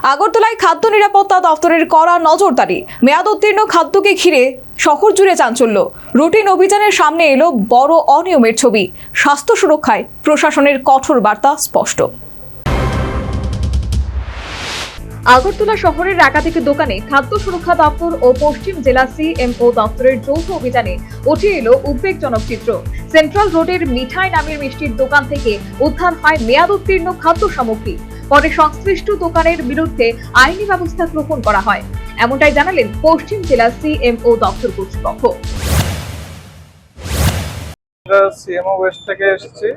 আগরতলায় খাদ্য নিরাপত্তা দপ্তরের কড়া নজরদারি, মেয়াদ উত্তীর্ণ খাদ্যকে ঘিরে শহর জুড়ে চাঞ্চল্য। রুটিন অভিযানের সামনে এলো বড় অনিয়মের ছবি। স্বাস্থ্য সুরক্ষায় প্রশাসনের কঠোর বার্তা স্পষ্ট। আগরতলা শহরের একাধিক দোকানে খাদ্য সুরক্ষা দপ্তর ও পশ্চিম জেলা সিএমও দপ্তরের যৌথ অভিযানে উঠে এলো উদ্বেগজনক চিত্র। সেন্ট্রাল রোডের মিঠাই নামের মিষ্টির দোকান থেকে উদ্ধার হয় মেয়াদ উত্তীর্ণ খাদ্য সামগ্রী। পরে সংশ্লিষ্ট দোকানের বিরুদ্ধে আইনি ব্যবস্থা গ্রহণ করা হয়, এমনটাই জানালেন পশ্চিম জেলা সিএমও দপ্তর কর্তৃপক্ষ। সিএমও ওয়েস্ট থেকে এসেছি,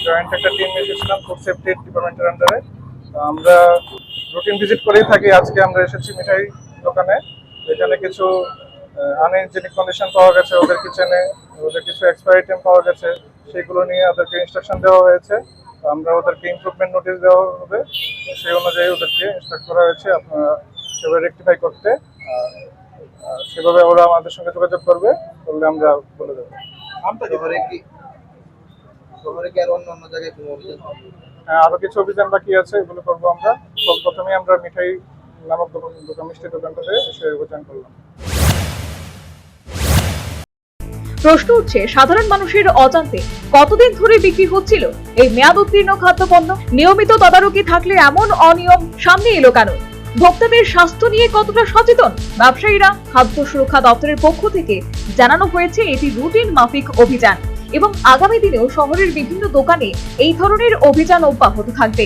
জয়েন্ট একটা টিম এসেছিলাম ফুড সেফটি ডিপার্টমেন্টের আন্ডারে। আমরা রুটিন ভিজিট করেই থাকি। আজকে আমরা এসেছি মিঠাই দোকানে, এখানে কিছু আনহাইজেনিক কন্ডিশন পাওয়া গেছে ওদের কিচেনে, ওদের কিছু এক্সপায়ারি টাইম পাওয়া গেছে, সেগুলো নিয়ে ওদেরকে ইনস্ট্রাকশন দেওয়া হয়েছে। আমরা ওদেরকে ইমপ্রুভমেন্ট নোটিশ দেওয়া হবে, সেই অনুযায়ী ওদেরকে ইনস্ট্রাক্ট করা হয়েছে আপনারা সেভাবে রেকটিফাই করতে। সেভাবে ওরা আমাদের সঙ্গে যোগাযোগ করবে, করলে আমরা বলে দেবো। আরো কিছু অভিযান বাকি আছে, এগুলো করবো আমরা। প্রথমে আমরা মিঠাই নামক দোকান মিষ্টি দোকানটাতে এসে অভিযান করলাম। প্রশ্ন উঠছে, সাধারণ মানুষের অজান্তে কতদিন ধরে বিক্রি হচ্ছিল এই মেয়াদ উত্তীর্ণ খাদ্যপণ্য? নিয়মিত তদারকি থাকলে এমন অনিয়ম সামনে এলো কেন? ভোক্তাদের স্বাস্থ্য নিয়ে কতটা সচেতন ব্যবসায়ীরা? খাদ্য সুরক্ষা দপ্তরের পক্ষ থেকে জানানো হয়েছে এটি রুটিন মাফিক অভিযান এবং আগামী দিনেও শহরের বিভিন্ন দোকানে এই ধরনের অভিযান অব্যাহত থাকবে।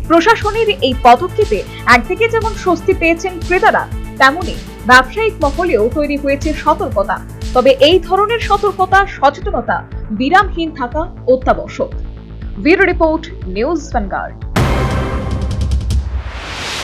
প্রশাসনের এই পদক্ষেপে একদিকে যেমন স্বস্তি পেয়েছেন ক্রেতারা, তেমনি ব্যবসায়িক মহলেও তৈরি হয়েছে সতর্কতা। তবে এই ধরনের সতর্কতা, সচেতনতা বিরামহীন থাকা অত্যাবশ্যক। Bureau report, news vanguard.